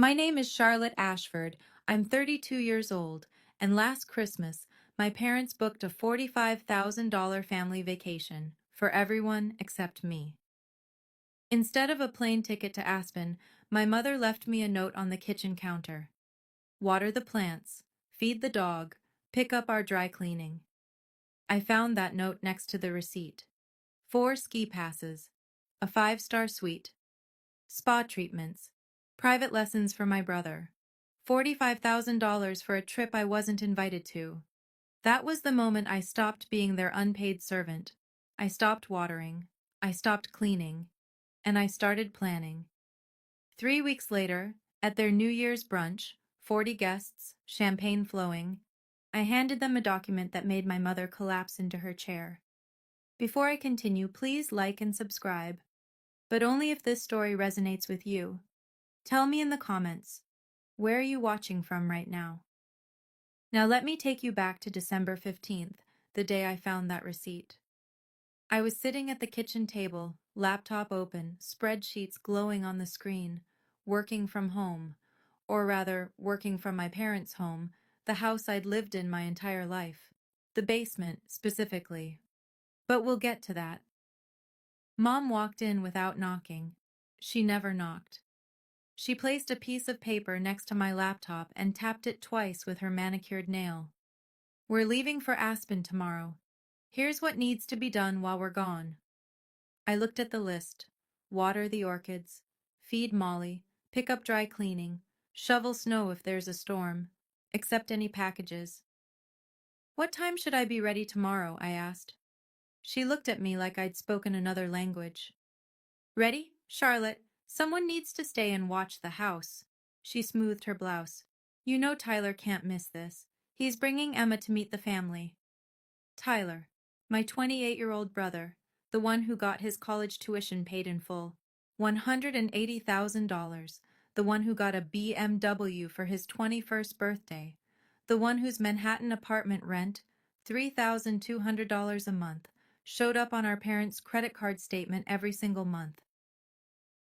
My name is Charlotte Ashford. I'm 32 years old, and last Christmas, my parents booked a $45,000 family vacation for everyone except me. Instead of a plane ticket to Aspen, my mother left me a note on the kitchen counter. Water the plants, feed the dog, pick up our dry cleaning. I found that note next to the receipt. 4 ski passes, a 5-star suite, spa treatments, private lessons for my brother, $45,000 for a trip I wasn't invited to. That was the moment I stopped being their unpaid servant. I stopped watering. I stopped cleaning. And I started planning. 3 weeks later, at their New Year's brunch, 40 guests, champagne flowing, I handed them a document that made my mother collapse into her chair. Before I continue, please like and subscribe, but only if this story resonates with you. Tell me in the comments, where are you watching from right now? Now let me take you back to December 15th, the day I found that receipt. I was sitting at the kitchen table, laptop open, spreadsheets glowing on the screen, working from home, or rather, working from my parents' home, the house I'd lived in my entire life. The basement, specifically. But we'll get to that. Mom walked in without knocking. She never knocked. She placed a piece of paper next to my laptop and tapped it twice with her manicured nail. We're leaving for Aspen tomorrow. Here's what needs to be done while we're gone. I looked at the list. Water the orchids, feed Molly, pick up dry cleaning, shovel snow if there's a storm, accept any packages. What time should I be ready tomorrow? I asked. She looked at me like I'd spoken another language. Ready? Charlotte, someone needs to stay and watch the house. She smoothed her blouse. You know Tyler can't miss this. He's bringing Emma to meet the family. Tyler, my 28-year-old brother, the one who got his college tuition paid in full, $180,000, the one who got a BMW for his 21st birthday, the one whose Manhattan apartment rent, $3,200 a month, showed up on our parents' credit card statement every single month.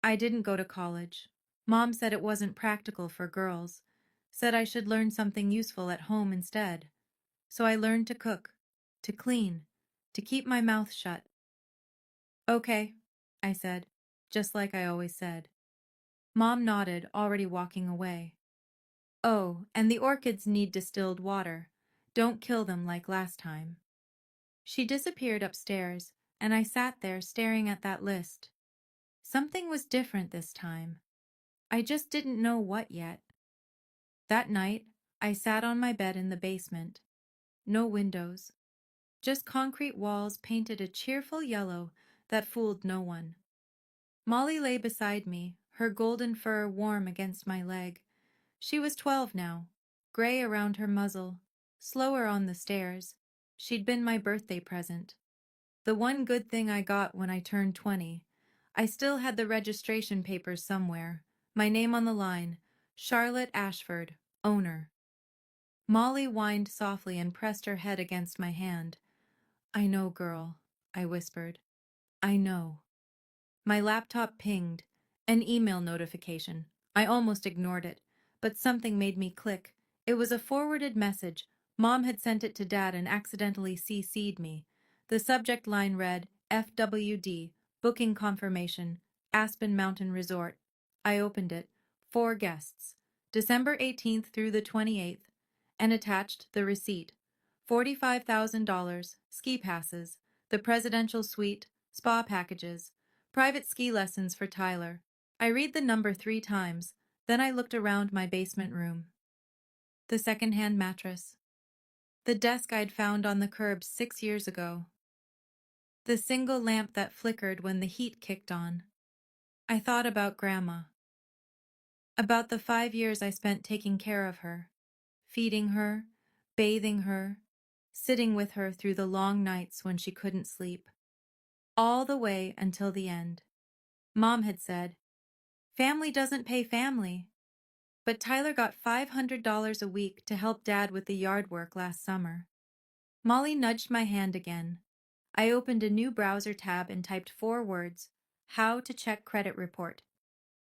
I didn't go to college. Mom said it wasn't practical for girls, said I should learn something useful at home instead. So I learned to cook, to clean, to keep my mouth shut. Okay, I said, just like I always said. Mom nodded, already walking away. Oh, and the orchids need distilled water. Don't kill them like last time. She disappeared upstairs, and I sat there staring at that list. Something was different this time. I just didn't know what yet. That night, I sat on my bed in the basement. No windows. Just concrete walls painted a cheerful yellow that fooled no one. Molly lay beside me, her golden fur warm against my leg. She was 12 now, gray around her muzzle, slower on the stairs. She'd been my birthday present. The one good thing I got when I turned 20. I still had the registration papers somewhere, my name on the line, Charlotte Ashford, owner. Molly whined softly and pressed her head against my hand. I know, girl, I whispered. I know. My laptop pinged. An email notification. I almost ignored it, but something made me click. It was a forwarded message. Mom had sent it to Dad and accidentally CC'd me. The subject line read, FWD, booking confirmation, Aspen Mountain Resort. I opened it. 4 guests. December 18th through the 28th. And attached the receipt. $45,000, ski passes, the presidential suite, spa packages, private ski lessons for Tyler. I read the number 3 times, then I looked around my basement room. The second-hand mattress. The desk I'd found on the curb 6 years ago. The single lamp that flickered when the heat kicked on. I thought about Grandma. About the 5 years I spent taking care of her, feeding her, bathing her, sitting with her through the long nights when she couldn't sleep. All the way until the end. Mom had said, family doesn't pay family. But Tyler got $500 a week to help Dad with the yard work last summer. Molly nudged my hand again. I opened a new browser tab and typed 4 words, how to check credit report.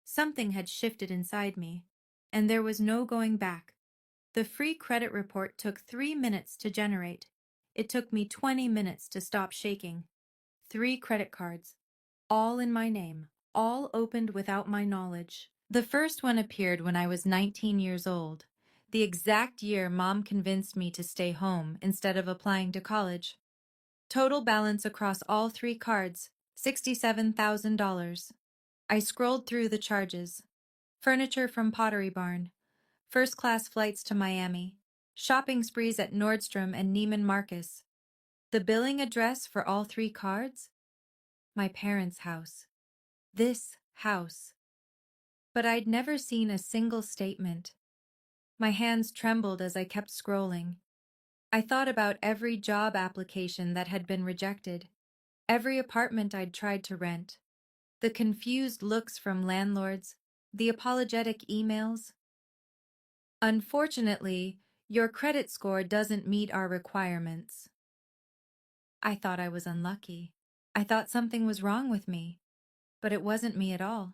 Something had shifted inside me. and there was no going back. The free credit report took 3 minutes to generate. It took me 20 minutes to stop shaking. 3 credit cards, all in my name, all opened without my knowledge. The first one appeared when I was 19 years old, the exact year Mom convinced me to stay home instead of applying to college. Total balance across all 3 cards, $67,000. I scrolled through the charges. Furniture from Pottery Barn, first-class flights to Miami, shopping sprees at Nordstrom and Neiman Marcus. The billing address for all 3 cards? My parents' house. This house. But I'd never seen a single statement. My hands trembled as I kept scrolling. I thought about every job application that had been rejected, every apartment I'd tried to rent, the confused looks from landlords, the apologetic emails. Unfortunately, your credit score doesn't meet our requirements. I thought I was unlucky. I thought something was wrong with me, but it wasn't me at all.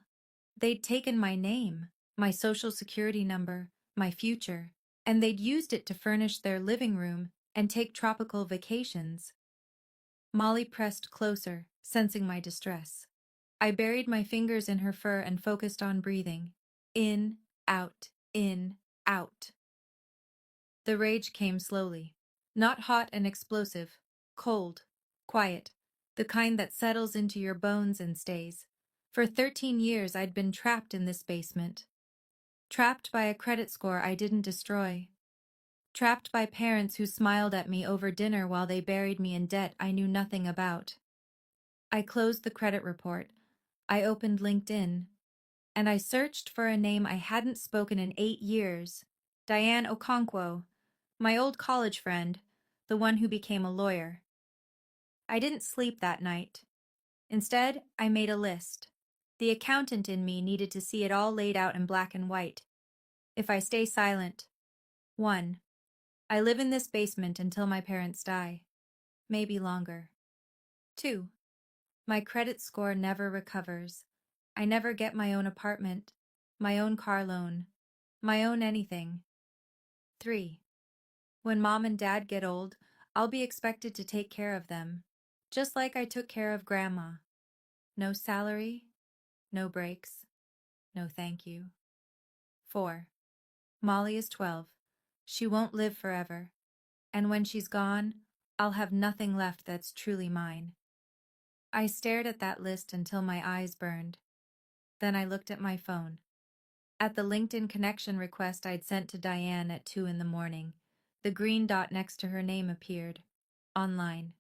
They'd taken my name, my social security number, my future, and they'd used it to furnish their living room and take tropical vacations. Molly pressed closer, sensing my distress. I buried my fingers in her fur and focused on breathing. In, out, in, out. The rage came slowly. Not hot and explosive. Cold. Quiet. The kind that settles into your bones and stays. For 13 years I'd been trapped in this basement. Trapped by a credit score I didn't destroy. Trapped by parents who smiled at me over dinner while they buried me in debt I knew nothing about. I closed the credit report. I opened LinkedIn. And I searched for a name I hadn't spoken in 8 years. Diane Okonkwo, my old college friend, the one who became a lawyer. I didn't sleep that night. Instead, I made a list. The accountant in me needed to see it all laid out in black and white. If I stay silent. 1. I live in this basement until my parents die. Maybe longer. 2. My credit score never recovers. I never get my own apartment, my own car loan, my own anything. 3. When Mom and Dad get old, I'll be expected to take care of them, just like I took care of Grandma. No salary, no breaks, no thank you. 4. Molly is 12. She won't live forever, and when she's gone, I'll have nothing left that's truly mine. I stared at that list until my eyes burned. Then I looked at my phone. At the LinkedIn connection request I'd sent to Diane at 2 in the morning, the green dot next to her name appeared. Online.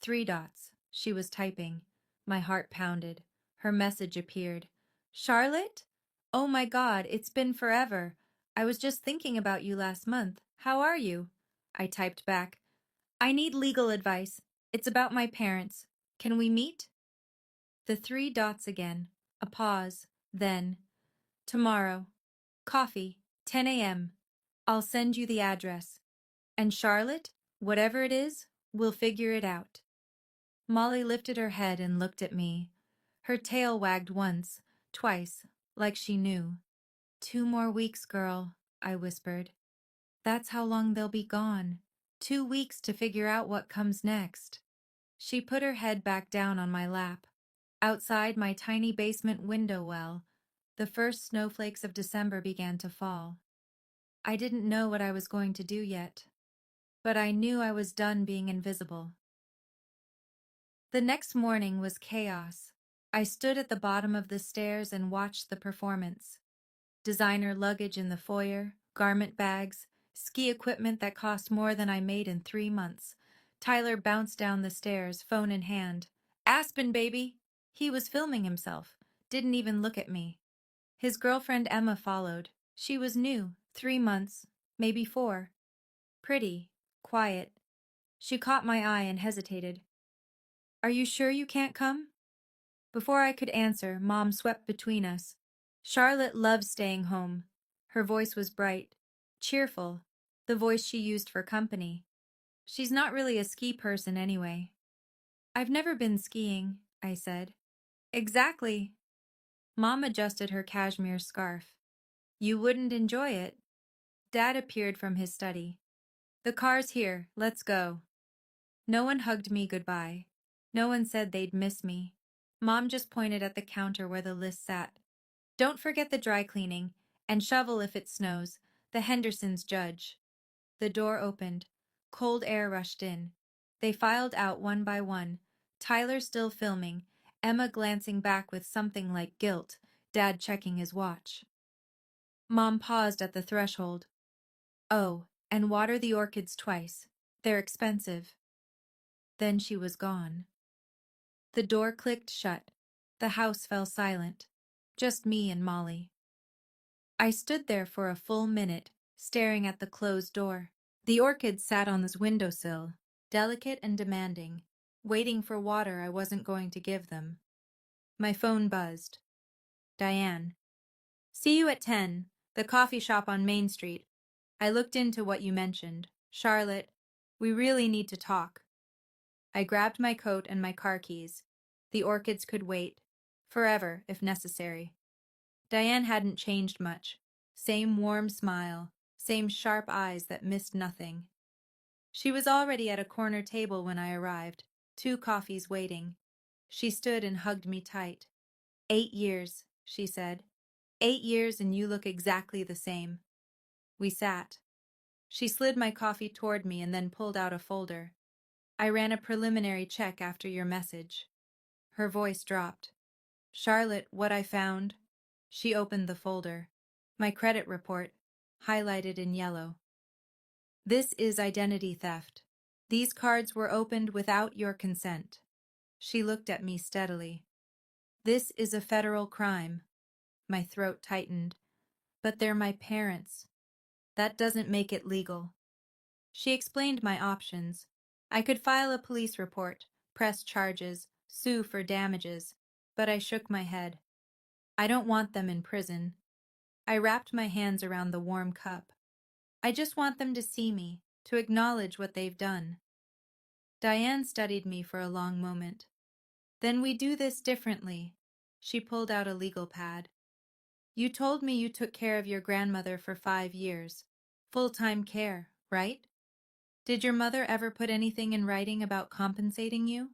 3 dots. She was typing. My heart pounded. Her message appeared. Charlotte? Oh my God, it's been forever. I was just thinking about you last month. How are you? I typed back. I need legal advice. It's about my parents. Can we meet? The 3 dots again. A pause. Then, tomorrow. Coffee. 10 a.m. I'll send you the address. And Charlotte, whatever it is, we'll figure it out. Molly lifted her head and looked at me. Her tail wagged once, twice, like she knew. 2 more weeks, girl, I whispered. That's how long they'll be gone. 2 weeks to figure out what comes next. She put her head back down on my lap. Outside my tiny basement window well, the first snowflakes of December began to fall. I didn't know what I was going to do yet, but I knew I was done being invisible. The next morning was chaos. I stood at the bottom of the stairs and watched the performance. Designer luggage in the foyer, garment bags, ski equipment that cost more than I made in 3 months. Tyler bounced down the stairs, phone in hand. Aspen, baby! He was filming himself, didn't even look at me. His girlfriend Emma followed. She was new, 3 months, maybe 4. Pretty, quiet. She caught my eye and hesitated. Are you sure you can't come? Before I could answer, Mom swept between us. Charlotte loved staying home. Her voice was bright, cheerful, the voice she used for company. She's not really a ski person anyway. I've never been skiing, I said. Exactly. Mom adjusted her cashmere scarf. You wouldn't enjoy it. Dad appeared from his study. The car's here, let's go. No one hugged me goodbye. No one said they'd miss me. Mom just pointed at the counter where the list sat. Don't forget the dry cleaning, and shovel if it snows. The Hendersons judge. The door opened. Cold air rushed in. They filed out one by one. Tyler still filming, Emma glancing back with something like guilt, Dad checking his watch. Mom paused at the threshold. Oh, and water the orchids twice. They're expensive. Then she was gone. The door clicked shut. The house fell silent. Just me and Molly. I stood there for a full minute, staring at the closed door. The orchids sat on this windowsill, delicate and demanding, waiting for water I wasn't going to give them. My phone buzzed. Diane. See you at 10, the coffee shop on Main Street. I looked into what you mentioned. Charlotte, we really need to talk. I grabbed my coat and my car keys. The orchids could wait. Forever, if necessary. Diane hadn't changed much. Same warm smile, same sharp eyes that missed nothing. She was already at a corner table when I arrived, 2 coffees waiting. She stood and hugged me tight. 8 years, she said. 8 years and you look exactly the same. We sat. She slid my coffee toward me and then pulled out a folder. I ran a preliminary check after your message. Her voice dropped. Charlotte, what I found. She opened the folder. My credit report, highlighted in yellow. This is identity theft. These cards were opened without your consent. She looked at me steadily. This is a federal crime. My throat tightened. But they're my parents. That doesn't make it legal. She explained my options. I could file a police report, press charges, sue for damages, but I shook my head. I don't want them in prison. I wrapped my hands around the warm cup. I just want them to see me, to acknowledge what they've done. Diane studied me for a long moment. Then we do this differently. She pulled out a legal pad. You told me you took care of your grandmother for 5 years. Full-time care, right? Did your mother ever put anything in writing about compensating you?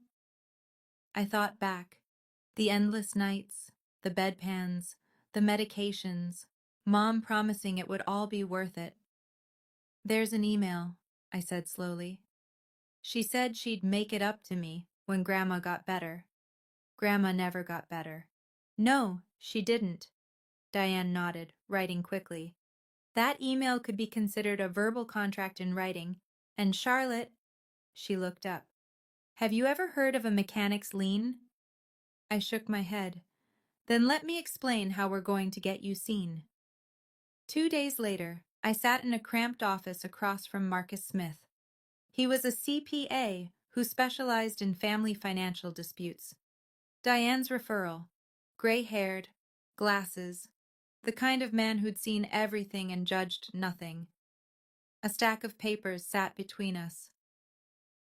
I thought back. The endless nights, the bedpans, the medications, Mom promising it would all be worth it. There's an email, I said slowly. She said she'd make it up to me when Grandma got better. Grandma never got better. No, she didn't. Diane nodded, writing quickly. That email could be considered a verbal contract in writing, and Charlotte, she looked up. Have you ever heard of a mechanic's lien? I shook my head. Then let me explain how we're going to get you seen. 2 days later, I sat in a cramped office across from Marcus Smith. He was a CPA who specialized in family financial disputes. Diane's referral, gray-haired, glasses, the kind of man who'd seen everything and judged nothing. A stack of papers sat between us.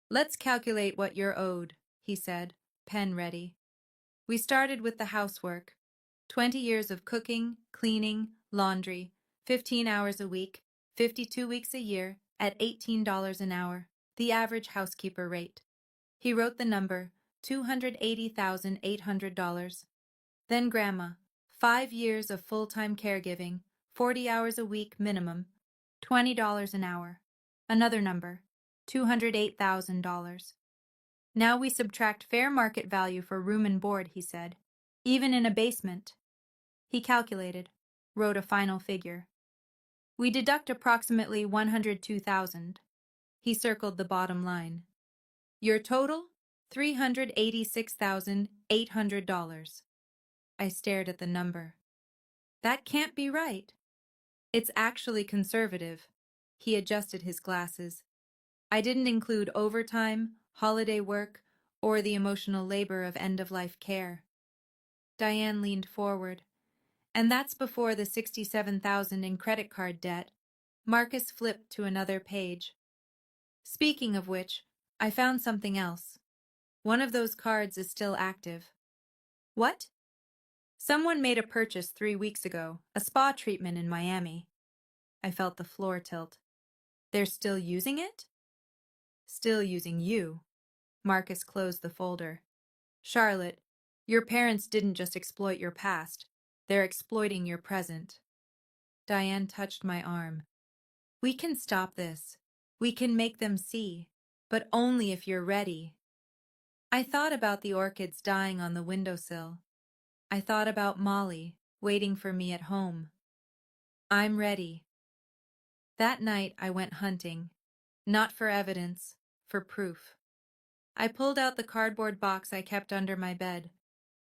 Let's calculate what you're owed, he said, pen ready. We started with the housework. 20 years of cooking, cleaning, laundry, 15 hours a week, 52 weeks a year, at $18 an hour, the average housekeeper rate. He wrote the number, $280,800. Then Grandma, 5 years of full-time caregiving, 40 hours a week minimum, $20 an hour. Another number, $208,000. Now we subtract fair market value for room and board, he said, even in a basement. He calculated, wrote a final figure. We deduct approximately $102,000. He circled the bottom line. Your total? $386,800. I stared at the number. That can't be right. It's actually conservative. He adjusted his glasses. I didn't include overtime, holiday work, or the emotional labor of end-of-life care. Diane leaned forward. And that's before the $67,000 in credit card debt. Marcus flipped to another page. Speaking of which, I found something else. One of those cards is still active. What? Someone made a purchase 3 weeks ago, a spa treatment in Miami. I felt the floor tilt. They're still using it? Still using you. Marcus closed the folder. Charlotte, your parents didn't just exploit your past. They're exploiting your present. Diane touched my arm. We can stop this. We can make them see. But only if you're ready. I thought about the orchids dying on the windowsill. I thought about Molly, waiting for me at home. I'm ready. That night I went hunting. Not for evidence, for proof. I pulled out the cardboard box I kept under my bed,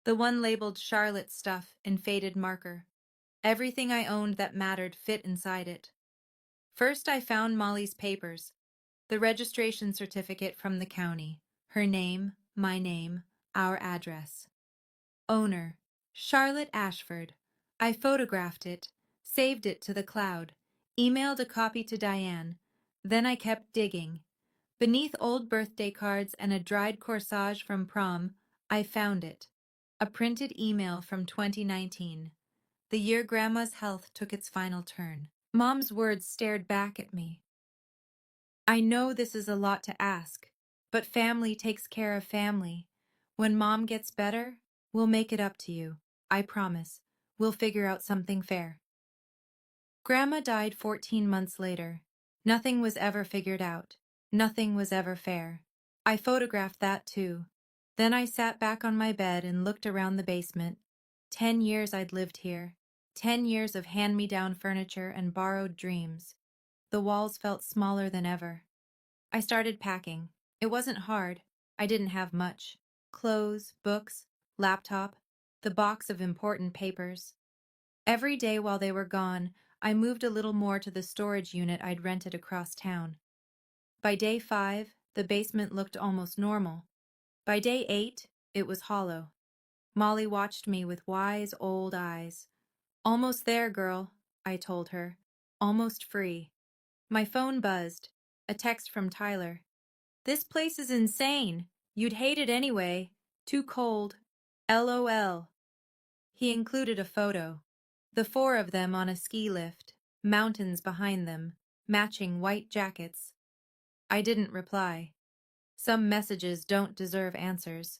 the one labeled Charlotte's stuff in faded marker. Everything I owned that mattered fit inside it. First I found Molly's papers, the registration certificate from the county, her name, my name, our address. Owner, Charlotte Ashford. I photographed it, saved it to the cloud, emailed a copy to Diane. Then I kept digging. Beneath old birthday cards and a dried corsage from prom, I found it. A printed email from 2019, the year Grandma's health took its final turn. Mom's words stared back at me. I know this is a lot to ask, but family takes care of family. When Mom gets better, we'll make it up to you. I promise. We'll figure out something fair. Grandma died 14 months later. Nothing was ever figured out. Nothing was ever fair. I photographed that too. Then I sat back on my bed and looked around the basement. 10 years I'd lived here. 10 years of hand-me-down furniture and borrowed dreams. The walls felt smaller than ever. I started packing. It wasn't hard. I didn't have much. Clothes, books, laptop, the box of important papers. Every day while they were gone, I moved a little more to the storage unit I'd rented across town. By day 5, the basement looked almost normal. By day 8, it was hollow. Molly watched me with wise old eyes. Almost there, girl, I told her. Almost free. My phone buzzed. A text from Tyler. This place is insane. You'd hate it anyway. Too cold. LOL. He included a photo. The 4 of them on a ski lift, mountains behind them, matching white jackets. I didn't reply. Some messages don't deserve answers.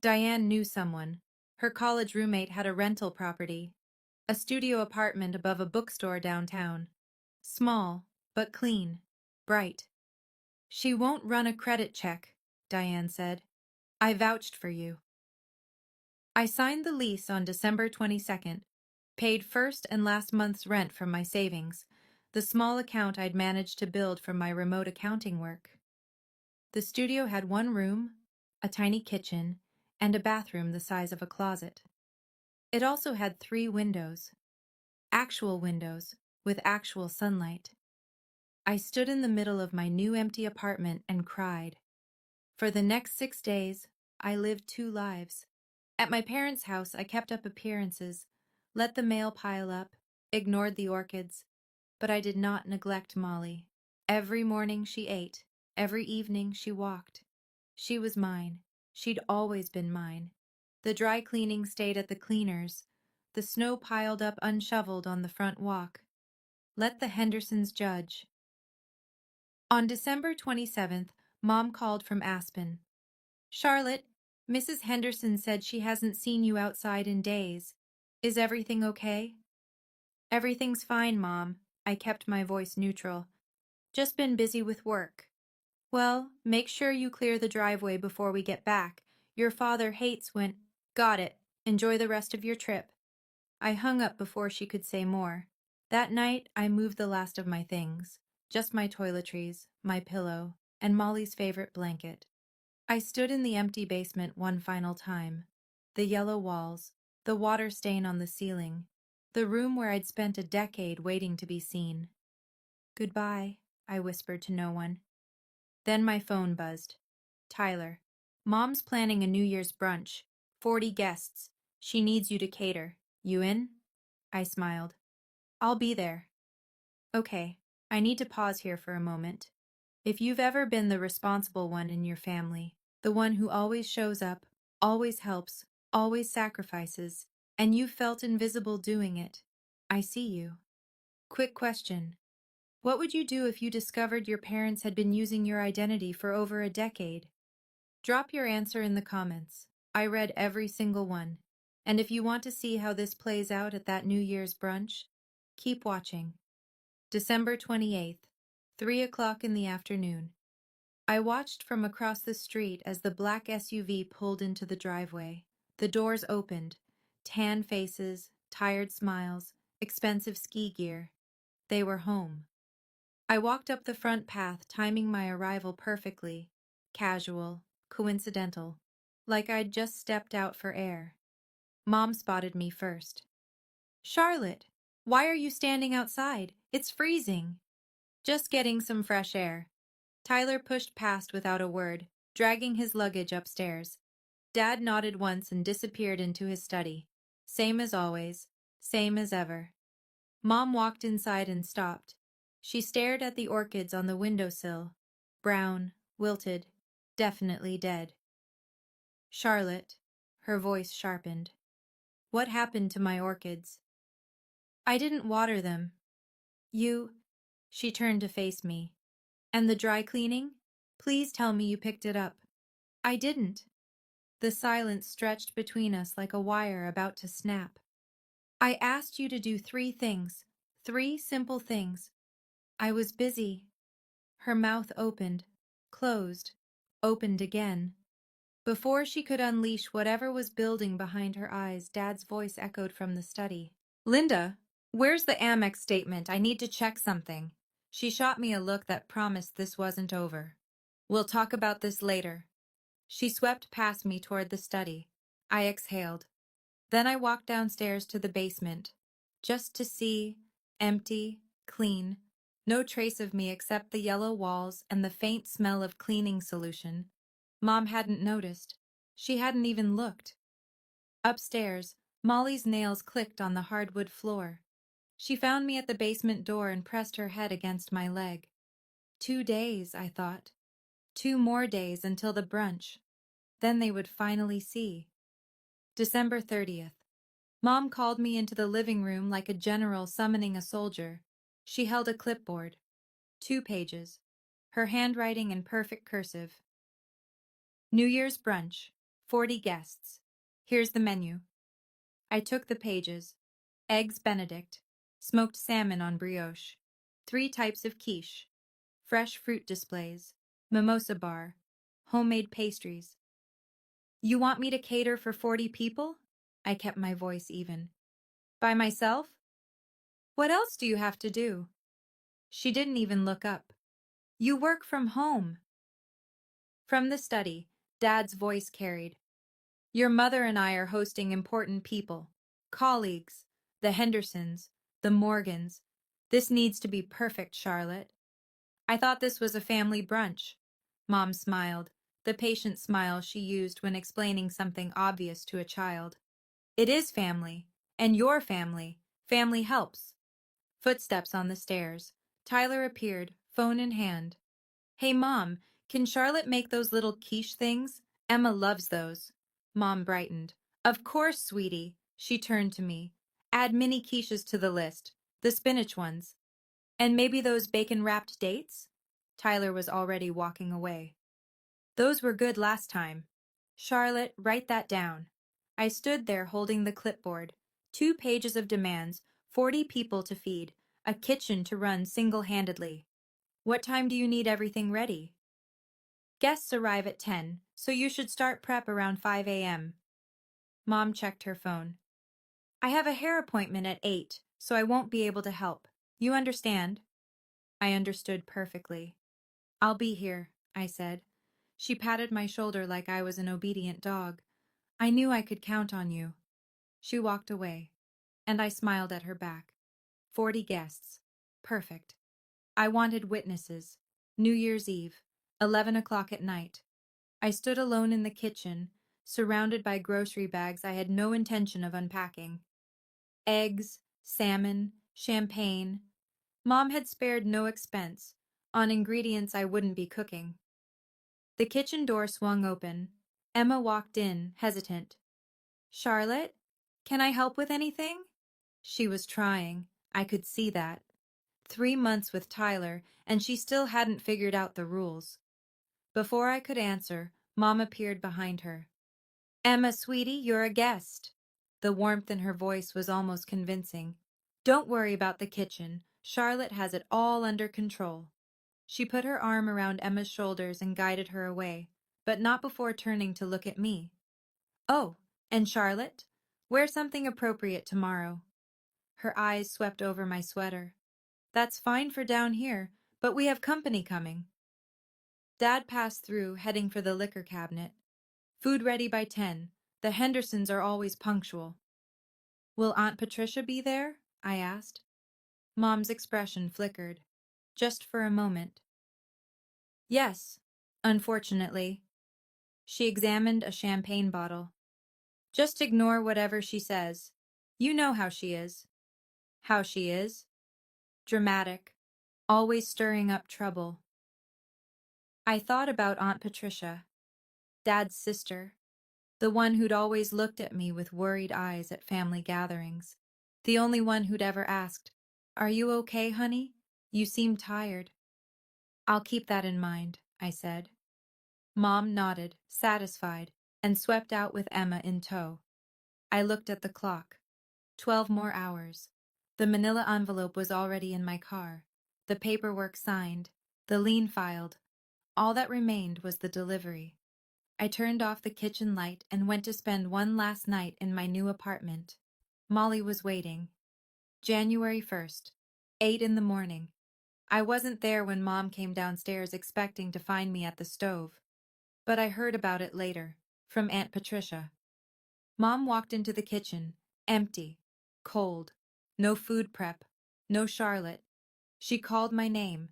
Diane knew someone. Her college roommate had a rental property, a studio apartment above a bookstore downtown. Small, but clean, bright. She won't run a credit check, Diane said. I vouched for you. I signed the lease on December 22nd, paid first and last month's rent from my savings, the small account I'd managed to build from my remote accounting work. The studio had 1 room, a tiny kitchen, and a bathroom the size of a closet. It also had 3 windows. Actual windows, with actual sunlight. I stood in the middle of my new empty apartment and cried. For the next 6 days, I lived 2 lives. At my parents' house, I kept up appearances, let the mail pile up, ignored the orchids, but I did not neglect Molly. Every morning she ate, every evening she walked. She was mine. She'd always been mine. The dry cleaning stayed at the cleaners. The snow piled up unshoveled on the front walk. Let the Hendersons judge. On December 27th, Mom called from Aspen. Charlotte, Mrs. Henderson said she hasn't seen you outside in days. Is everything okay? Everything's fine, Mom. I kept my voice neutral. Just been busy with work. Well, make sure you clear the driveway before we get back. Your father hates when... Got it. Enjoy the rest of your trip. I hung up before she could say more. That night, I moved the last of my things. Just my toiletries, my pillow, and Molly's favorite blanket. I stood in the empty basement one final time. The yellow walls, the water stain on the ceiling, the room where I'd spent a decade waiting to be seen. Goodbye, I whispered to no one. Then my phone buzzed. Tyler. Mom's planning a New Year's brunch. 40 guests. She needs you to cater. You in? I smiled. I'll be there. Okay, I need to pause here for a moment. If you've ever been the responsible one in your family, the one who always shows up, always helps, always sacrifices, And you felt invisible doing it. I see you. Quick question. What would you do if you discovered your parents had been using your identity for over a decade? Drop your answer in the comments. I read every single one. And if you want to see how this plays out at that New Year's brunch, keep watching. December 28th, 3 o'clock in the afternoon. I watched from across the street as the black SUV pulled into the driveway. The doors opened. Tan faces, tired smiles, expensive ski gear. They were home. I walked up the front path, timing my arrival perfectly. Casual, coincidental, like I'd just stepped out for air. Mom spotted me first. "Charlotte, why are you standing outside? It's freezing." "Just getting some fresh air." Tyler pushed past without a word, dragging his luggage upstairs. Dad nodded once and disappeared into his study. Same as always, same as ever. Mom walked inside and stopped. She stared at the orchids on the windowsill. Brown, wilted, definitely dead. "Charlotte," her voice sharpened. "What happened to my orchids?" "I didn't water them." "You—" She turned to face me. "And the dry cleaning? Please tell me you picked it up." "I didn't." The silence stretched between us like a wire about to snap. "I asked you to do 3 things. 3 simple things." "I was busy." Her mouth opened, closed, opened again. Before she could unleash whatever was building behind her eyes, Dad's voice echoed from the study. "Linda, where's the Amex statement? I need to check something." She shot me a look that promised this wasn't over. "We'll talk about this later." She swept past me toward the study. I exhaled. Then I walked downstairs to the basement, just to see, empty, clean, no trace of me except the yellow walls and the faint smell of cleaning solution. Mom hadn't noticed. She hadn't even looked. Upstairs, Molly's nails clicked on the hardwood floor. She found me at the basement door and pressed her head against my leg. 2 days, I thought. 2 more days until the brunch. Then they would finally see. December 30th. Mom called me into the living room like a general summoning a soldier. She held a clipboard. 2 pages. Her handwriting in perfect cursive. "New Year's brunch. 40 guests. Here's the menu." I took the pages. Eggs Benedict. Smoked salmon on brioche. 3 types of quiche. Fresh fruit displays. Mimosa bar. Homemade pastries. "You want me to cater for 40 people?" I kept my voice even. "By myself?" "What else do you have to do?" She didn't even look up. "You work from home." From the study, Dad's voice carried. "Your mother and I are hosting important people. Colleagues. The Hendersons. The Morgans. This needs to be perfect, Charlotte." "I thought this was a family brunch." Mom smiled, the patient smile she used when explaining something obvious to a child. "It is family. And your family. Family helps." Footsteps on the stairs. Tyler appeared, phone in hand. "Hey, Mom, can Charlotte make those little quiche things? Emma loves those." Mom brightened. "Of course, sweetie." She turned to me. "Add mini quiches to the list. The spinach ones. And maybe those bacon-wrapped dates?" Tyler was already walking away. "Those were good last time." "Charlotte, write that down." I stood there holding the clipboard. 2 pages of demands, 40 people to feed, a kitchen to run single-handedly. "What time do you need everything ready?" "Guests arrive at 10, so you should start prep around 5 a.m. Mom checked her phone. "I have a hair appointment at 8, so I won't be able to help. You understand?" I understood perfectly. "I'll be here," I said. She patted my shoulder like I was an obedient dog. "I knew I could count on you." She walked away, and I smiled at her back. 40 guests. Perfect. I wanted witnesses. New Year's Eve, 11 o'clock at night. I stood alone in the kitchen, surrounded by grocery bags I had no intention of unpacking. Eggs, salmon, champagne. Mom had spared no expense on ingredients I wouldn't be cooking. The kitchen door swung open. Emma walked in, hesitant. "Charlotte, Can I help with anything? She was trying. I could see that. 3 months with Tyler, and she still hadn't figured out the rules. Before I could answer, Mom appeared behind her. Emma, sweetie, you're a guest. The warmth in her voice was almost convincing. Don't worry about the kitchen. Charlotte has it all under control. She put her arm around Emma's shoulders and guided her away, but not before turning to look at me. Oh, and Charlotte? Wear something appropriate tomorrow. Her eyes swept over my sweater. That's fine for down here, but we have company coming. Dad passed through, heading for the liquor cabinet. Food ready by 10. The Hendersons are always punctual. Will Aunt Patricia be there? I asked. Mom's expression flickered. Just for a moment. Yes, unfortunately. She examined a champagne bottle. Just ignore whatever she says. You know how she is. How she is? Dramatic. Always stirring up trouble. I thought about Aunt Patricia, Dad's sister, the one who'd always looked at me with worried eyes at family gatherings, the only one who'd ever asked, "Are you okay, honey? You seem tired." I'll keep that in mind, I said. Mom nodded, satisfied, and swept out with Emma in tow. I looked at the clock. 12 more hours. The manila envelope was already in my car, the paperwork signed, the lien filed. All that remained was the delivery. I turned off the kitchen light and went to spend one last night in my new apartment. Molly was waiting. January 1st, 8 in the morning. I wasn't there when Mom came downstairs expecting to find me at the stove, but I heard about it later, from Aunt Patricia. Mom walked into the kitchen, empty, cold, no food prep, no Charlotte. She called my name,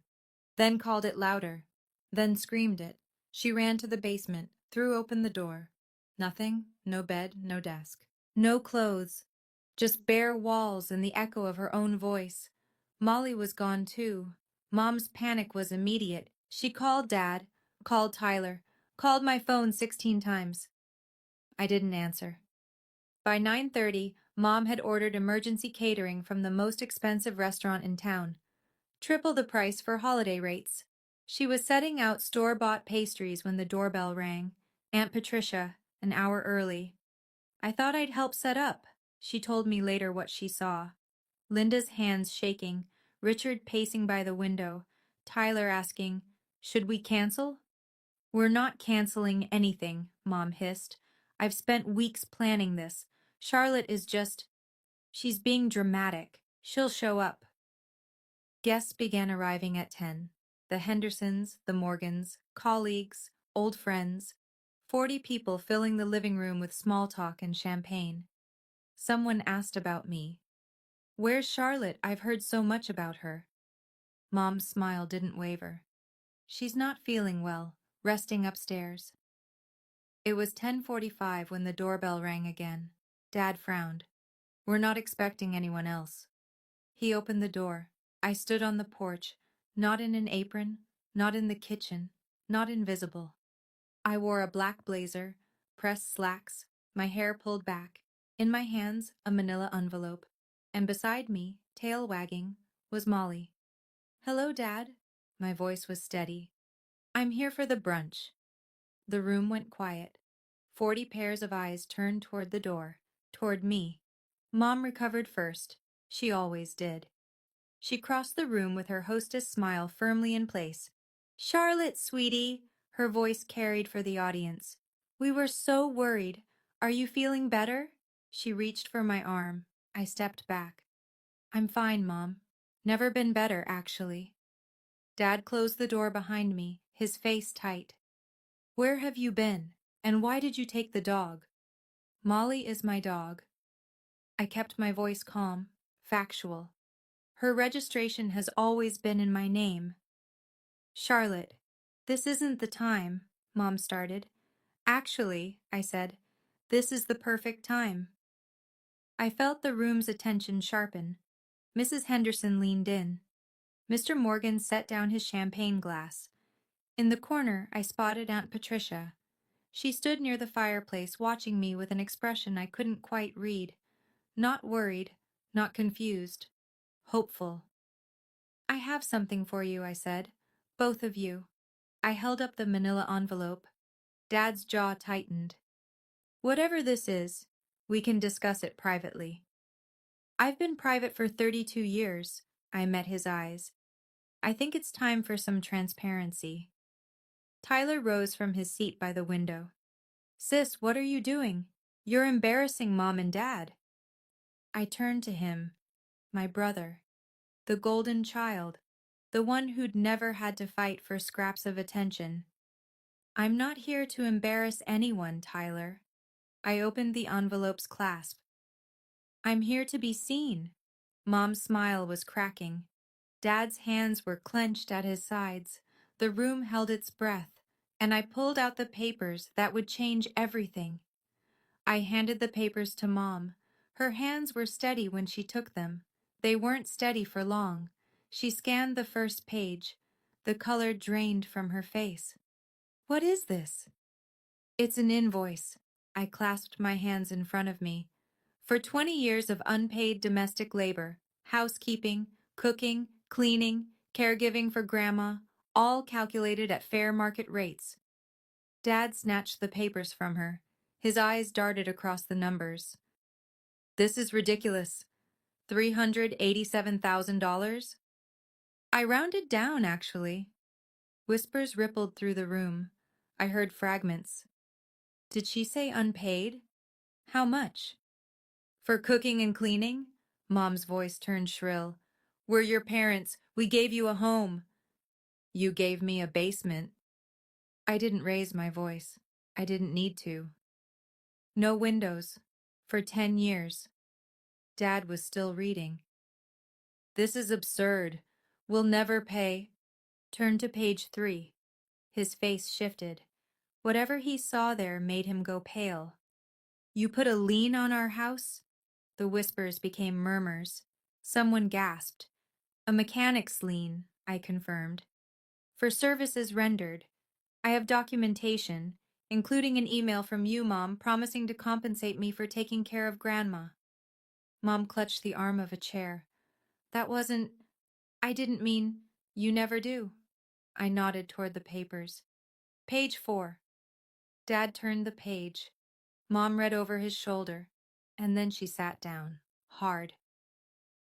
then called it louder, then screamed it. She ran to the basement, threw open the door. Nothing, no bed, no desk. No clothes, just bare walls and the echo of her own voice. Molly was gone too. Mom's panic was immediate. She called Dad, called Tyler, called my phone 16 times. I didn't answer. By 9:30, Mom had ordered emergency catering from the most expensive restaurant in town. Triple the price for holiday rates. She was setting out store-bought pastries when the doorbell rang. Aunt Patricia, an hour early. I thought I'd help set up. She told me later what she saw. Linda's hands shaking, Richard pacing by the window, Tyler asking, "Should we cancel?" "We're not canceling anything," Mom hissed. "I've spent weeks planning this. Charlotte is she's being dramatic. She'll show up." Guests began arriving at 10. The Hendersons, the Morgans, colleagues, old friends. 40 people filling the living room with small talk and champagne. Someone asked about me. "Where's Charlotte? I've heard so much about her." Mom's smile didn't waver. "She's not feeling well, resting upstairs." It was 10:45 when the doorbell rang again. Dad frowned. "We're not expecting anyone else." He opened the door. I stood on the porch, not in an apron, not in the kitchen, not invisible. I wore a black blazer, pressed slacks, my hair pulled back, in my hands a manila envelope, and beside me, tail wagging, was Molly. "Hello, Dad." My voice was steady. "I'm here for the brunch." The room went quiet. 40 pairs of eyes turned toward the door, toward me. Mom recovered first. She always did. She crossed the room with her hostess smile firmly in place. "Charlotte, sweetie," her voice carried for the audience. "We were so worried. Are you feeling better?" She reached for my arm. I stepped back. "I'm fine, Mom. Never been better, actually." Dad closed the door behind me, his face tight. "Where have you been? And why did you take the dog?" "Molly is my dog." I kept my voice calm, factual. Her registration has always been in my name. "Charlotte, this isn't the time," Mom started. "Actually," I said, "this is the perfect time." I felt the room's attention sharpen. Mrs. Henderson leaned in. Mr. Morgan set down his champagne glass. In the corner, I spotted Aunt Patricia. She stood near the fireplace watching me with an expression I couldn't quite read. Not worried, not confused, hopeful. I have something for you, I said. Both of you. I held up the manila envelope. Dad's jaw tightened. Whatever this is, we can discuss it privately. I've been private for 32 years. I met his eyes. I think it's time for some transparency. Tyler rose from his seat by the window. Sis, what are you doing? You're embarrassing Mom and Dad. I turned to him, my brother, the golden child, the one who'd never had to fight for scraps of attention. I'm not here to embarrass anyone, Tyler. I opened the envelope's clasp. I'm here to be seen. Mom's smile was cracking. Dad's hands were clenched at his sides. The room held its breath, and I pulled out the papers that would change everything. I handed the papers to Mom. Her hands were steady when she took them. They weren't steady for long. She scanned the first page. The color drained from her face. What is this? It's an invoice. I clasped my hands in front of me. For 20 years of unpaid domestic labor, housekeeping, cooking, cleaning, caregiving for Grandma, all calculated at fair market rates. Dad snatched the papers from her. His eyes darted across the numbers. This is ridiculous. $387,000? I rounded down, actually. Whispers rippled through the room. I heard fragments. Did she say unpaid? How much? For cooking and cleaning? Mom's voice turned shrill. We're your parents. We gave you a home. You gave me a basement. I didn't raise my voice. I didn't need to. No windows. For 10 years. Dad was still reading. This is absurd. We'll never pay. Turn to page 3. His face shifted. Whatever he saw there made him go pale. You put a lien on our house? The whispers became murmurs. Someone gasped. A mechanic's lien, I confirmed. For services rendered. I have documentation, including an email from you, Mom, promising to compensate me for taking care of Grandma. Mom clutched the arm of a chair. That wasn't... I didn't mean... You never do. I nodded toward the papers. Page 4. Dad turned the page. Mom read over his shoulder, and then she sat down, hard.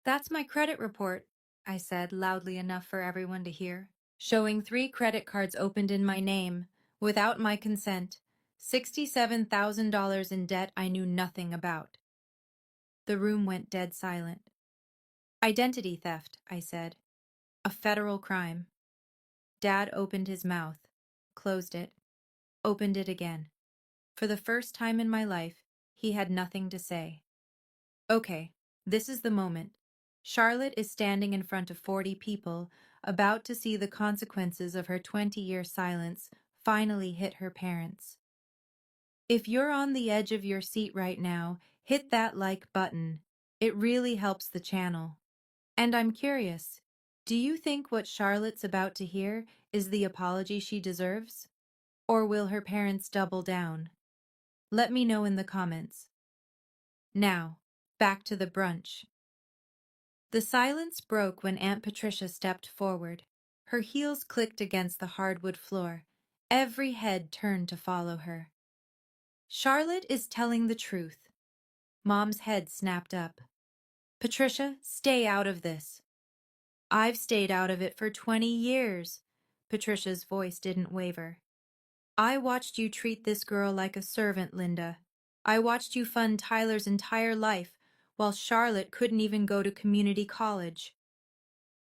That's my credit report, I said loudly enough for everyone to hear, showing 3 credit cards opened in my name, without my consent, $67,000 in debt I knew nothing about. The room went dead silent. Identity theft, I said. A federal crime. Dad opened his mouth, closed it, opened it again. For the first time in my life, he had nothing to say. Okay, this is the moment. Charlotte is standing in front of 40 people, about to see the consequences of her 20-year silence finally hit her parents. If you're on the edge of your seat right now, hit that like button. It really helps the channel. And I'm curious, do you think what Charlotte's about to hear is the apology she deserves? Or will her parents double down? Let me know in the comments. Now, back to the brunch. The silence broke when Aunt Patricia stepped forward. Her heels clicked against the hardwood floor. Every head turned to follow her. Charlotte is telling the truth. Mom's head snapped up. Patricia, stay out of this. I've stayed out of it for 20 years. Patricia's voice didn't waver. I watched you treat this girl like a servant, Linda. I watched you fund Tyler's entire life, while Charlotte couldn't even go to community college.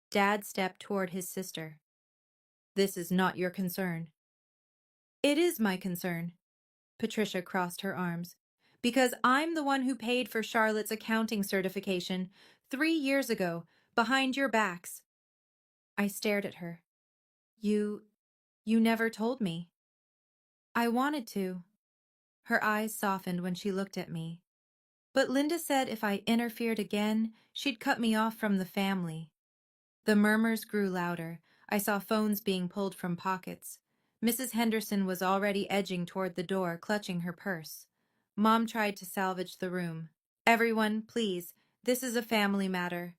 Dad stepped toward his sister. This is not your concern. It is my concern. Patricia crossed her arms. Because I'm the one who paid for Charlotte's accounting certification 3 years ago, behind your backs. I stared at her. You never told me. I wanted to. Her eyes softened when she looked at me. But Linda said if I interfered again, she'd cut me off from the family. The murmurs grew louder. I saw phones being pulled from pockets. Mrs. Henderson was already edging toward the door, clutching her purse. Mom tried to salvage the room. Everyone, please. This is a family matter.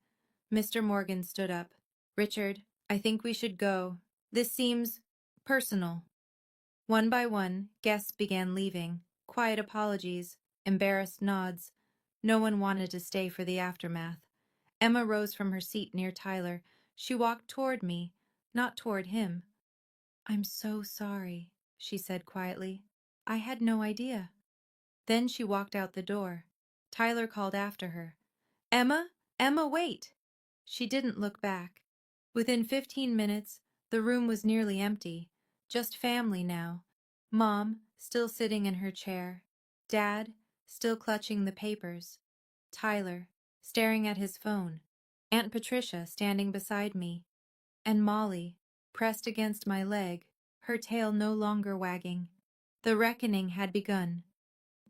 Mr. Morgan stood up. Richard, I think we should go. This seems personal. One by one, guests began leaving. Quiet apologies, embarrassed nods. No one wanted to stay for the aftermath. Emma rose from her seat near Tyler. She walked toward me, not toward him. I'm so sorry, she said quietly. I had no idea. Then she walked out the door. Tyler called after her. Emma? Emma, wait! She didn't look back. Within 15 minutes, the room was nearly empty. Just family now. Mom, still sitting in her chair. Dad, still clutching the papers. Tyler, staring at his phone. Aunt Patricia standing beside me. And Molly, pressed against my leg, her tail no longer wagging. The reckoning had begun.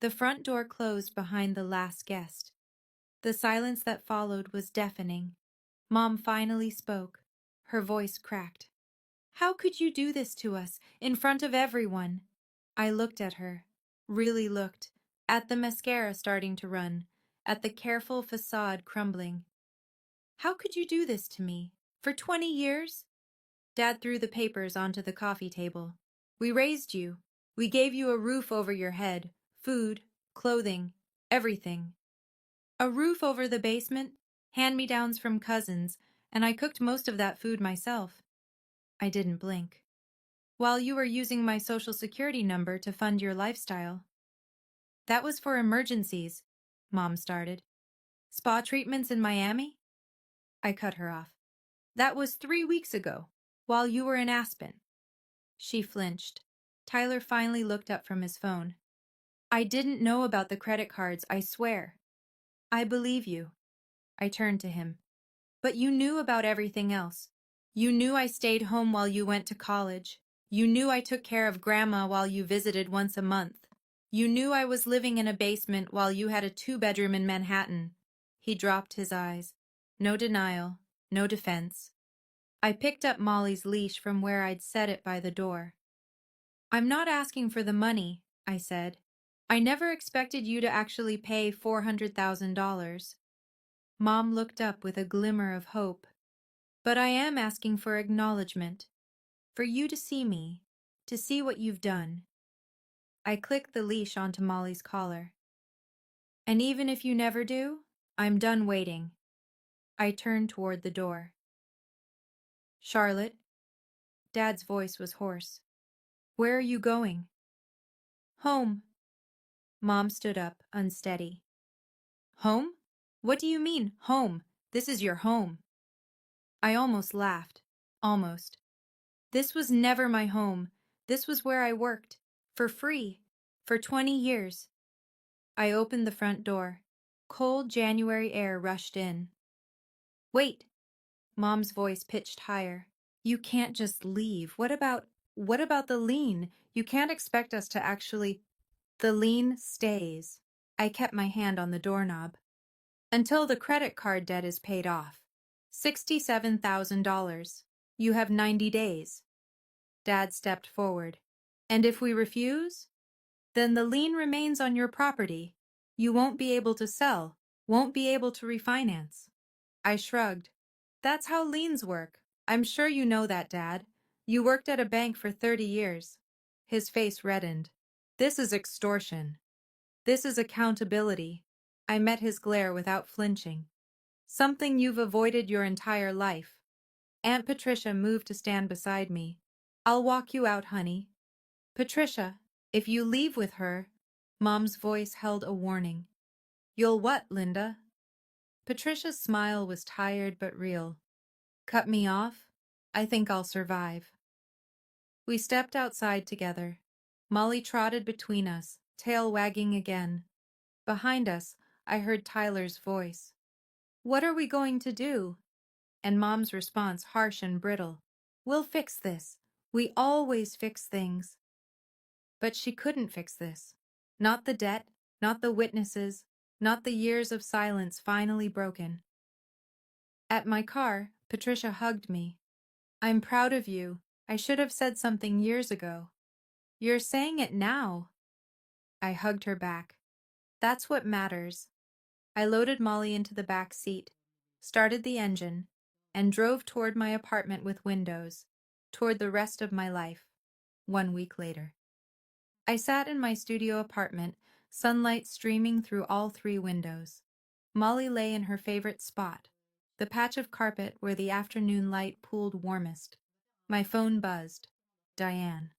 The front door closed behind the last guest. The silence that followed was deafening. Mom finally spoke. Her voice cracked. How could you do this to us, in front of everyone? I looked at her, really looked, at the mascara starting to run, at the careful facade crumbling. How could you do this to me? For 20 years? Dad threw the papers onto the coffee table. We raised you. We gave you a roof over your head, food, clothing, everything. A roof over the basement, hand-me-downs from cousins, and I cooked most of that food myself. I didn't blink. While you were using my social security number to fund your lifestyle. That was for emergencies, Mom started. Spa treatments in Miami? I cut her off. That was 3 weeks ago, while you were in Aspen. She flinched. Tyler finally looked up from his phone. I didn't know about the credit cards, I swear. I believe you. I turned to him. But you knew about everything else. You knew I stayed home while you went to college. You knew I took care of Grandma while you visited once a month. You knew I was living in a basement while you had a 2-bedroom in Manhattan. He dropped his eyes. No denial, no defense. I picked up Molly's leash from where I'd set it by the door. I'm not asking for the money, I said. I never expected you to actually pay $400,000. Mom looked up with a glimmer of hope. But I am asking for acknowledgement. For you to see me, to see what you've done. I clicked the leash onto Molly's collar. And even if you never do, I'm done waiting. I turned toward the door. Charlotte? Dad's voice was hoarse. Where are you going? Home. Mom stood up, unsteady. Home? What do you mean, home? This is your home. I almost laughed. Almost. This was never my home. This was where I worked. For free. For 20 years. I opened the front door. Cold January air rushed in. Wait. Mom's voice pitched higher. You can't just leave. What about the lien? You can't expect us to actually... The lien stays. I kept my hand on the doorknob. Until the credit card debt is paid off. $67,000. You have 90 days. Dad stepped forward. And if we refuse? Then the lien remains on your property. You won't be able to sell, won't be able to refinance. I shrugged. That's how liens work. I'm sure you know that, Dad. You worked at a bank for 30 years. His face reddened. This is extortion. This is accountability. I met his glare without flinching. Something you've avoided your entire life. Aunt Patricia moved to stand beside me. I'll walk you out, honey. Patricia, if you leave with her... Mom's voice held a warning. You'll what, Linda? Patricia's smile was tired but real. Cut me off? I think I'll survive. We stepped outside together. Molly trotted between us, tail wagging again. Behind us, I heard Tyler's voice. What are we going to do? And Mom's response harsh and brittle. We'll fix this. We always fix things. But she couldn't fix this. Not the debt, not the witnesses, not the years of silence finally broken. At my car, Patricia hugged me. I'm proud of you. I should have said something years ago. You're saying it now. I hugged her back. That's what matters. I loaded Molly into the back seat, started the engine, and drove toward my apartment with windows, toward the rest of my life, 1 week later. I sat in my studio apartment, sunlight streaming through all 3 windows. Molly lay in her favorite spot, the patch of carpet where the afternoon light pooled warmest. My phone buzzed. Diane.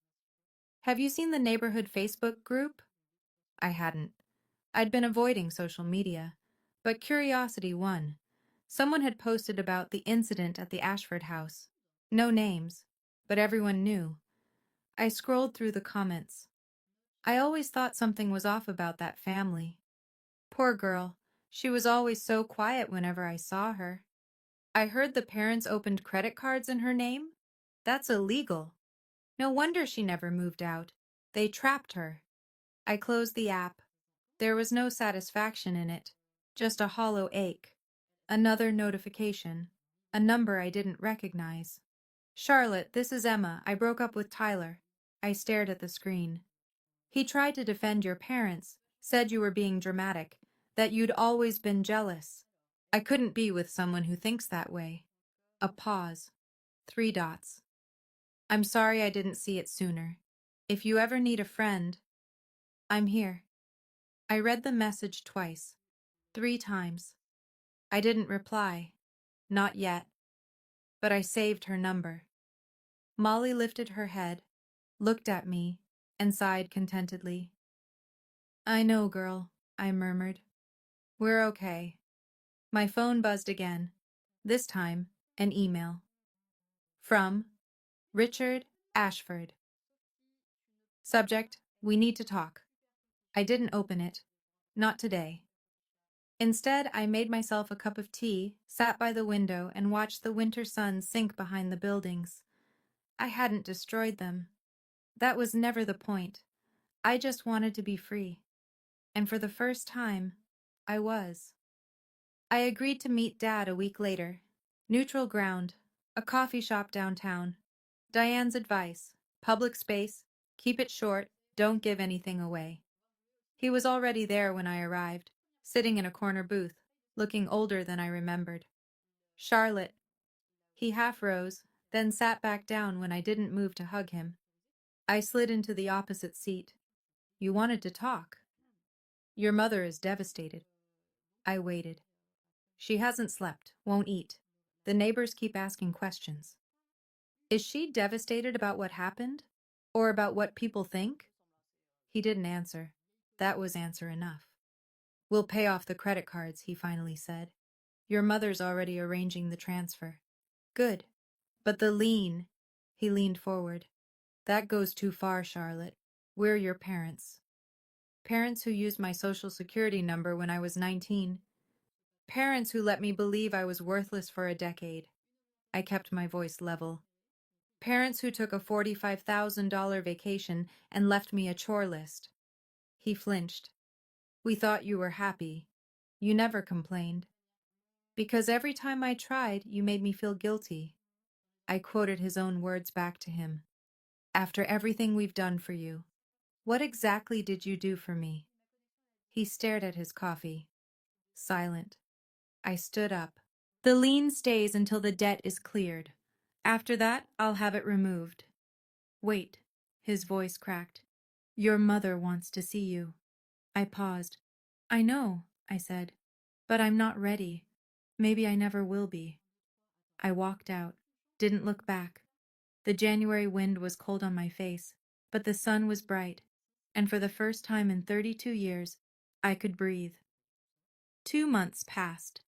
Have you seen the neighborhood Facebook group? I hadn't. I'd been avoiding social media, but curiosity won. Someone had posted about the incident at the Ashford house. No names, but everyone knew. I scrolled through the comments. I always thought something was off about that family. Poor girl, she was always so quiet whenever I saw her. I heard the parents opened credit cards in her name. That's illegal. No wonder she never moved out. They trapped her. I closed the app. There was no satisfaction in it, just a hollow ache. Another notification. A number I didn't recognize. Charlotte, this is Emma. I broke up with Tyler. I stared at the screen. He tried to defend your parents, said you were being dramatic, that you'd always been jealous. I couldn't be with someone who thinks that way. A pause. 3 dots. I'm sorry I didn't see it sooner. If you ever need a friend, I'm here. I read the message twice, 3 times. I didn't reply. Not yet. But I saved her number. Molly lifted her head, looked at me, and sighed contentedly. I know, girl, I murmured. We're okay. My phone buzzed again. This time, an email. From Richard Ashford. Subject, we need to talk. I didn't open it. Not today. Instead, I made myself a cup of tea, sat by the window, and watched the winter sun sink behind the buildings. I hadn't destroyed them. That was never the point. I just wanted to be free. And for the first time, I was. I agreed to meet Dad a week later. Neutral ground, a coffee shop downtown. Diane's advice, public space, keep it short, don't give anything away. He was already there when I arrived, sitting in a corner booth, looking older than I remembered. Charlotte. He half rose, then sat back down when I didn't move to hug him. I slid into the opposite seat. You wanted to talk. Your mother is devastated. I waited. She hasn't slept, won't eat. The neighbors keep asking questions. Is she devastated about what happened? Or about what people think? He didn't answer. That was answer enough. We'll pay off the credit cards, he finally said. Your mother's already arranging the transfer. Good. But the lien, he leaned forward. That goes too far, Charlotte. We're your parents. Parents who used my social security number when I was 19. Parents who let me believe I was worthless for a decade. I kept my voice level. Parents who took a $45,000 vacation and left me a chore list. He flinched. We thought you were happy. You never complained. Because every time I tried, you made me feel guilty. I quoted his own words back to him. After everything we've done for you, what exactly did you do for me? He stared at his coffee. Silent. I stood up. The lien stays until the debt is cleared. After that, I'll have it removed. Wait, his voice cracked. Your mother wants to see you. I paused. I know, I said, but I'm not ready. Maybe I never will be. I walked out, didn't look back. The January wind was cold on my face, but the sun was bright, and for the first time in 32 years, I could breathe. 2 months passed.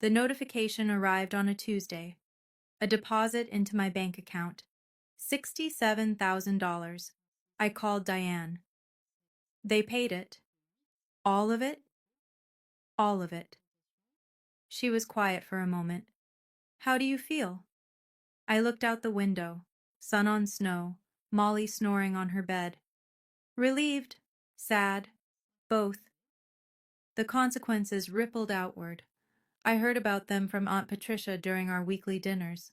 The notification arrived on a Tuesday. A deposit into my bank account. $67,000. I called Diane. They paid it. All of it? All of it. She was quiet for a moment. How do you feel? I looked out the window. Sun on snow. Molly snoring on her bed. Relieved. Sad. Both. The consequences rippled outward. I heard about them from Aunt Patricia during our weekly dinners.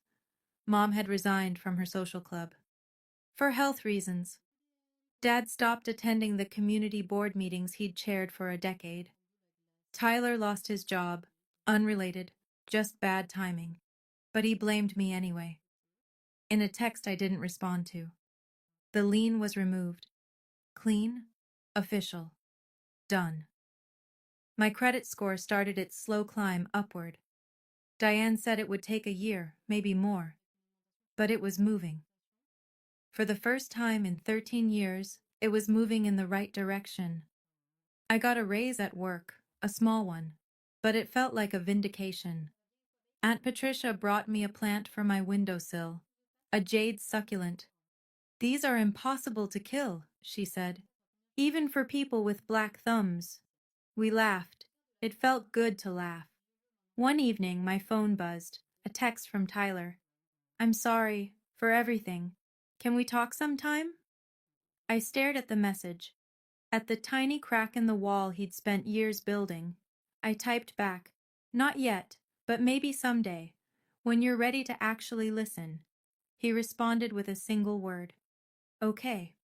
Mom had resigned from her social club. For health reasons. Dad stopped attending the community board meetings he'd chaired for a decade. Tyler lost his job. Unrelated. Just bad timing. But he blamed me anyway. In a text I didn't respond to. The lien was removed. Clean. Official. Done. My credit score started its slow climb upward. Diane said it would take a year, maybe more. But it was moving. For the first time in 13 years, it was moving in the right direction. I got a raise at work, a small one, but it felt like a vindication. Aunt Patricia brought me a plant for my windowsill, a jade succulent. "These are impossible to kill," she said, "even for people with black thumbs." We laughed. It felt good to laugh. One evening, my phone buzzed, a text from Tyler. "I'm sorry for everything. Can we talk sometime?" I stared at the message, at the tiny crack in the wall he'd spent years building. I typed back, "Not yet, but maybe someday, when you're ready to actually listen." He responded with a single word. "Okay."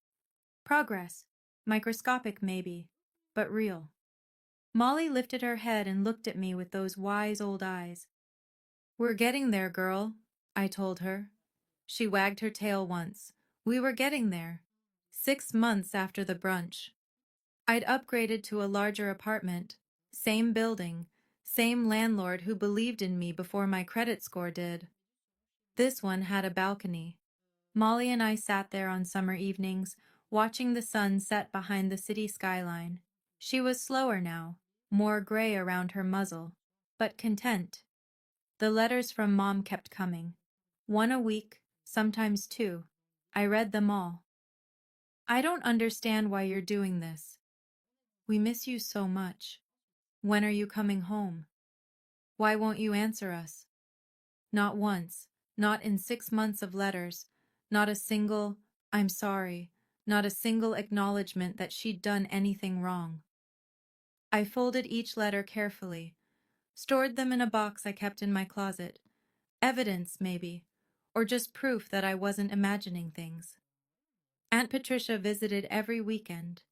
Progress. Microscopic maybe, but real. Molly lifted her head and looked at me with those wise old eyes. "We're getting there, girl," I told her. She wagged her tail once. We were getting there. 6 months after the brunch. I'd upgraded to a larger apartment. Same building. Same landlord who believed in me before my credit score did. This one had a balcony. Molly and I sat there on summer evenings, watching the sun set behind the city skyline. She was slower now, more gray around her muzzle, but content. The letters from Mom kept coming. 1 a week, sometimes 2. I read them all. "I don't understand why you're doing this. We miss you so much. When are you coming home? Why won't you answer us?" Not once, not in 6 months of letters, not a single "I'm sorry," not a single acknowledgement that she'd done anything wrong. I folded each letter carefully, stored them in a box I kept in my closet. Evidence, maybe, or just proof that I wasn't imagining things. Aunt Patricia visited every weekend.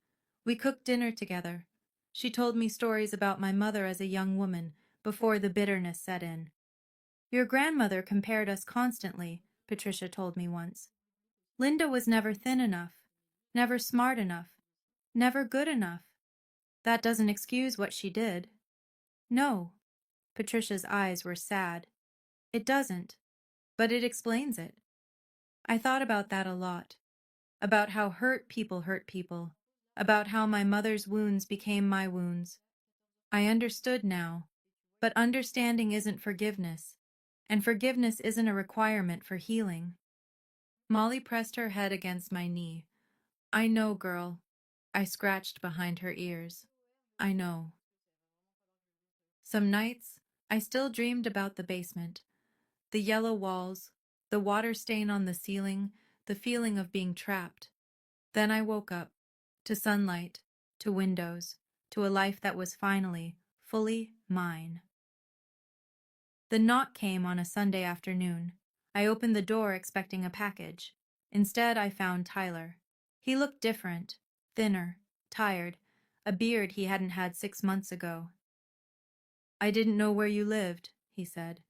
We cooked dinner together. She told me stories about my mother as a young woman, before the bitterness set in. "Your grandmother compared us constantly," Patricia told me once. "Linda was never thin enough, never smart enough, never good enough. That doesn't excuse what she did." "No." Patricia's eyes were sad. "It doesn't, but it explains it." I thought about that a lot. About how hurt people, about how my mother's wounds became my wounds. I understood now, but understanding isn't forgiveness, and forgiveness isn't a requirement for healing. Molly pressed her head against my knee. "I know, girl." I scratched behind her ears. "I know." Some nights, I still dreamed about the basement, the yellow walls, the water stain on the ceiling, the feeling of being trapped. Then I woke up, to sunlight, to windows, to a life that was finally, fully mine. The knock came on a Sunday afternoon. I opened the door expecting a package. Instead, I found Tyler. He looked different, thinner, tired, a beard he hadn't had 6 months ago. "I didn't know where you lived," he said.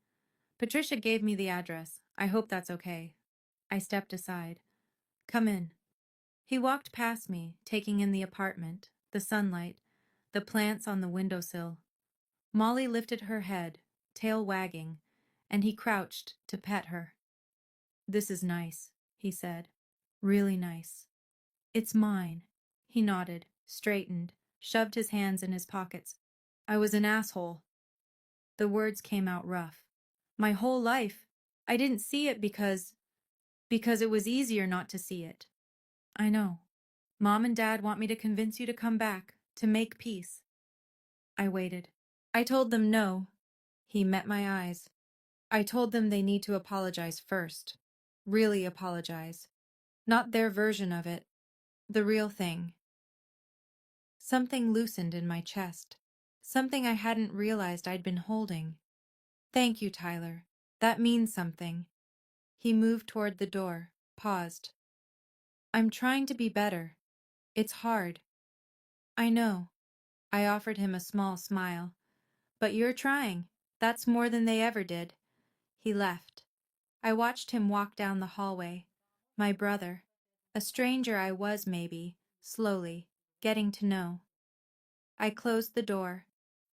"Patricia gave me the address. I hope that's okay." I stepped aside. "Come in." He walked past me, taking in the apartment, the sunlight, the plants on the windowsill. Molly lifted her head, tail wagging, and he crouched to pet her. "This is nice," he said. "Really nice." "It's mine." He nodded, straightened, shoved his hands in his pockets. "I was an asshole." The words came out rough. "My whole life. I didn't see it because it was easier not to see it." "I know. Mom and Dad want me to convince you to come back, to make peace." I waited. "I told them no." He met my eyes. "I told them they need to apologize first. Really apologize. Not their version of it. The real thing." Something loosened in my chest. Something I hadn't realized I'd been holding. "Thank you, Tyler. That means something." He moved toward the door, paused. "I'm trying to be better. It's hard." "I know." I offered him a small smile. But you're trying. That's more than they ever did. He left. I watched him walk down the hallway. My brother. A stranger I was, maybe, slowly, getting to know. I closed the door.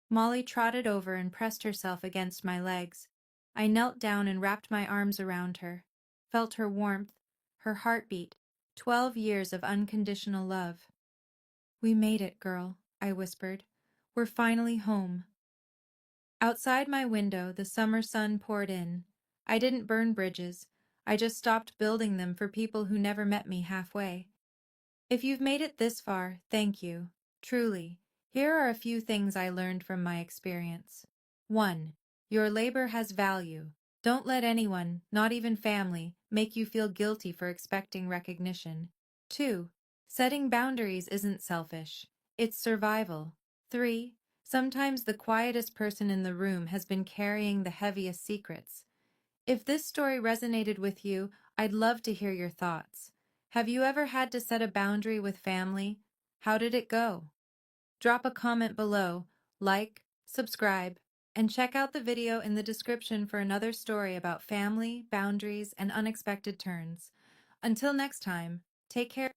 Molly trotted over and pressed herself against my legs. I knelt down and wrapped my arms around her, felt her warmth, her heartbeat, 12 years of unconditional love. "We made it, girl," I whispered. "We're finally home." Outside my window, the summer sun poured in. I didn't burn bridges. I just stopped building them for people who never met me halfway. If you've made it this far, thank you. Truly. Here are a few things I learned from my experience. 1. Your labor has value. Don't let anyone, not even family, make you feel guilty for expecting recognition. 2. Setting boundaries isn't selfish. It's survival. 3. Sometimes the quietest person in the room has been carrying the heaviest secrets. If this story resonated with you, I'd love to hear your thoughts. Have you ever had to set a boundary with family? How did it go? Drop a comment below, like, subscribe, and check out the video in the description for another story about family, boundaries, and unexpected turns. Until next time, take care.